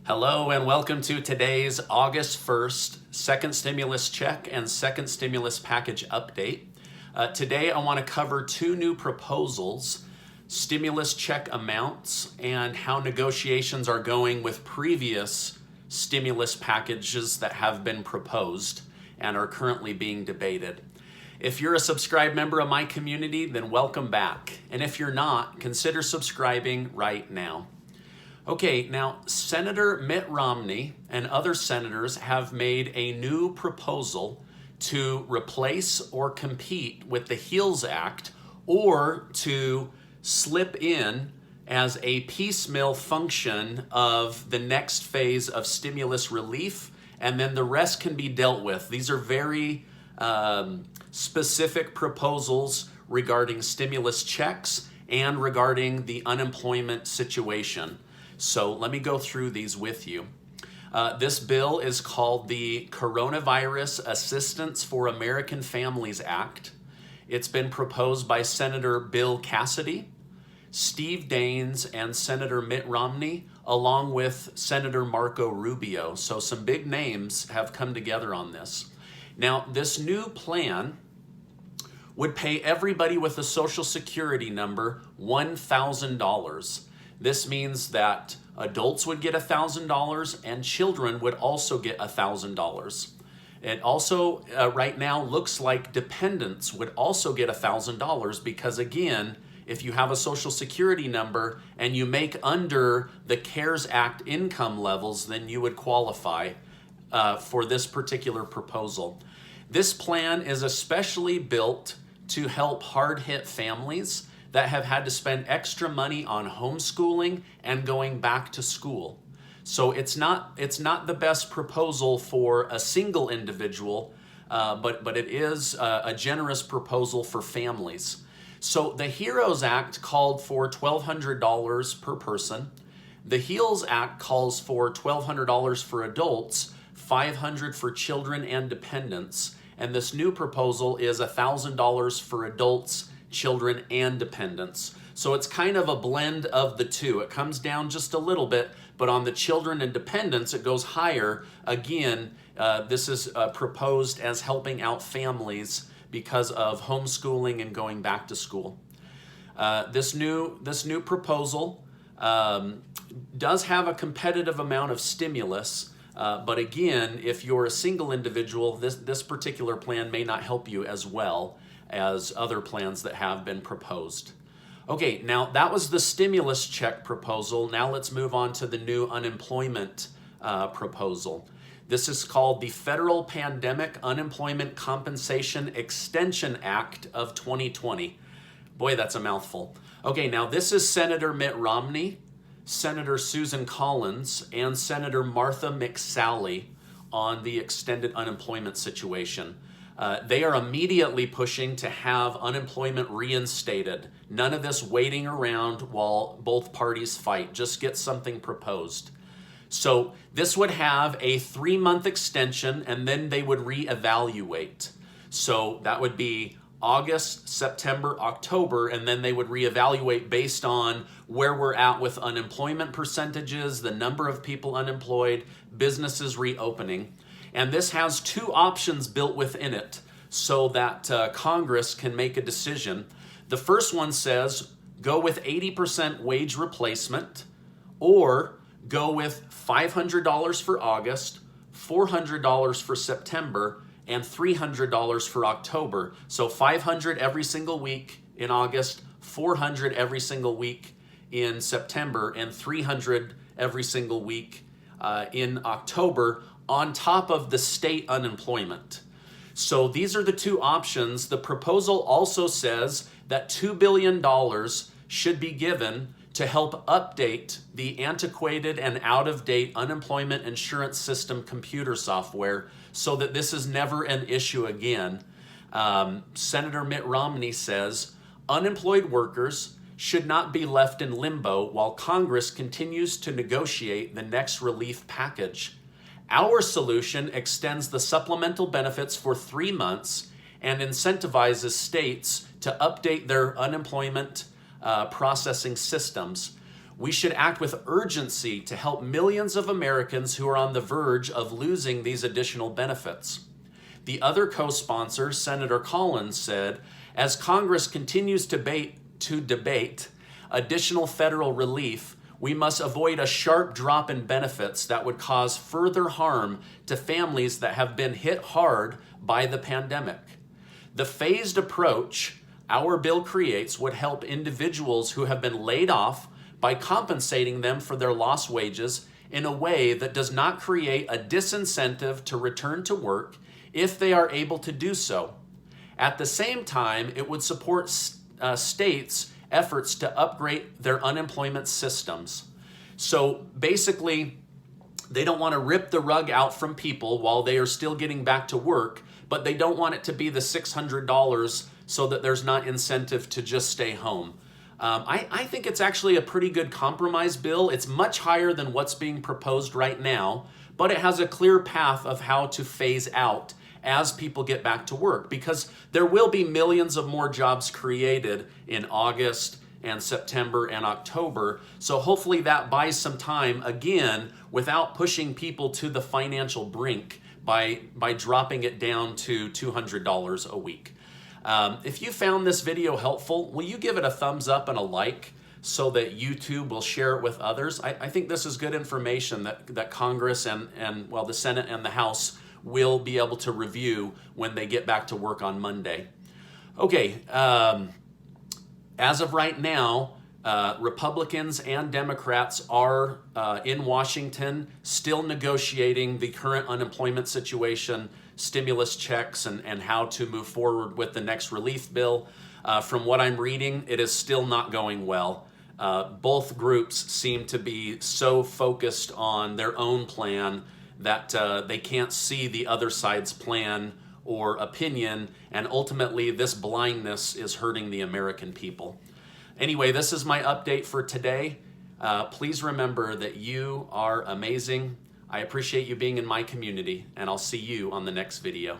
Hello and welcome to today's August 1st second stimulus check and second stimulus package update. Today I want to cover two new proposals, stimulus check amounts and how negotiations are going with previous stimulus packages that have been proposed and are currently being debated. If you're a subscribed member of my community, then welcome back. And if you're not, consider subscribing right now. Okay, now Senator Mitt Romney and other senators have made a new proposal to replace or compete with the HEALS Act, or to slip in as a piecemeal function of the next phase of stimulus relief, and then the rest can be dealt with. These are very specific proposals regarding stimulus checks and regarding the unemployment situation. So let me go through these with you. This bill is called the Coronavirus Assistance for American Families Act. It's been proposed by Senator Bill Cassidy, Steve Daines, and Senator Mitt Romney, along with Senator Marco Rubio. So some big names have come together on this. Now, this new plan would pay everybody with a Social Security number $1,000. This means that adults would get $1,000 and children would also get $1,000. It also right now looks like dependents would also get $1,000 because, again, if you have a Social Security number and you make under the CARES Act income levels, then you would qualify for this particular proposal. This plan is especially built to help hard-hit families that have had to spend extra money on homeschooling and going back to school. So it's not the best proposal for a single individual, but it is a generous proposal for families. So the HEROES Act called for $1,200 per person. The HEALS Act calls for $1,200 for adults, $500 for children and dependents, and this new proposal is $1,000 for adults, children, and dependents. So it's kind of a blend of the two. It comes down just a little bit, but on the children and dependents, it goes higher. Again, this is proposed as helping out families because of homeschooling and going back to school. This new proposal does have a competitive amount of stimulus, but again, if you're a single individual, this particular plan may not help you as well as other plans that have been proposed. Okay, now that was the stimulus check proposal. Now let's move on to the new unemployment proposal. This is called the Federal Pandemic Unemployment Compensation Extension Act of 2020. Boy, that's a mouthful. Okay, now this is Senator Mitt Romney, Senator Susan Collins, and Senator Martha McSally on the extended unemployment situation. They are immediately pushing to have unemployment reinstated. None of this waiting around while both parties fight. Just get something proposed. So this would have a 3-month extension, and then they would reevaluate. So that would be August, September, October, and then they would reevaluate based on where we're at with unemployment percentages, the number of people unemployed, businesses reopening. And this has two options built within it so that Congress can make a decision. The first one says go with 80% wage replacement, or go with $500 for August, $400 for September, and $300 for October. So $500 every single week in August, $400 every single week in September, and $300 every single week in October, on top of the state unemployment. So these are the two options. The proposal also says that $2 billion should be given to help update the antiquated and out-of-date unemployment insurance system computer software so that this is never an issue again. Senator Mitt Romney says unemployed workers should not be left in limbo while Congress continues to negotiate the next relief package. Our solution extends the supplemental benefits for 3 months and incentivizes states to update their unemployment processing systems. We should act with urgency to help millions of Americans who are on the verge of losing these additional benefits. The other co-sponsor, Senator Collins, said, as Congress continues to debate additional federal relief, we must avoid a sharp drop in benefits that would cause further harm to families that have been hit hard by the pandemic. The phased approach our bill creates would help individuals who have been laid off by compensating them for their lost wages in a way that does not create a disincentive to return to work if they are able to do so. At the same time, it would support states' efforts to upgrade their unemployment systems. So basically, they don't want to rip the rug out from people while they are still getting back to work, but they don't want it to be the $600 so that there's not incentive to just stay home. I think it's actually a pretty good compromise bill. It's much higher than what's being proposed right now, but it has a clear path of how to phase out as people get back to work, because there will be millions of more jobs created in August and September and October. So hopefully that buys some time, again, without pushing people to the financial brink by dropping it down to $200 a week. If you found this video helpful, will you give it a thumbs up and a like so that YouTube will share it with others? I think this is good information that Congress and the Senate and the House will be able to review when they get back to work on Monday. Okay, as of right now, Republicans and Democrats are in Washington still negotiating the current unemployment situation, stimulus checks, and how to move forward with the next relief bill. From what I'm reading, it is still not going well. Both groups seem to be so focused on their own plan that they can't see the other side's plan or opinion, and ultimately this blindness is hurting the American people. Anyway, this is my update for today. Please remember that you are amazing. I appreciate you being in my community, and I'll see you on the next video.